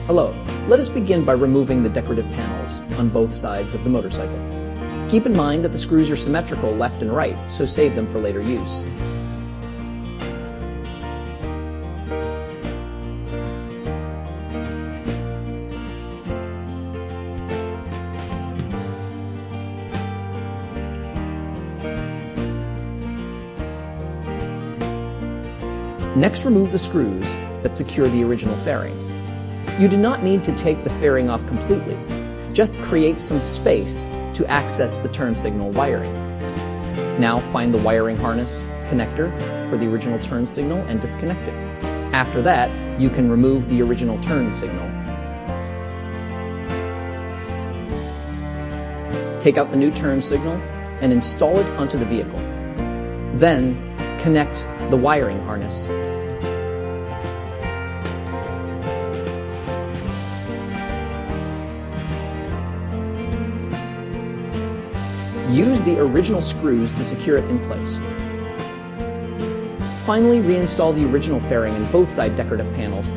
Hello, let us begin by removing the decorative panels on both sides of the motorcycle. Keep in mind that the screws are symmetrical left and right, so save them for later use. Next, remove the screws that secure the original fairing. You do not need to take the fairing off completely. Just create some space to access the turn signal wiring. Now find the wiring harness connector for the original turn signal and disconnect it. After that, you can remove the original turn signal. Take out the new turn signal and install it onto the vehicle. Then, connect the wiring harness. Use the original screws to secure it in place. Finally, reinstall the original fairing in both side decorative panels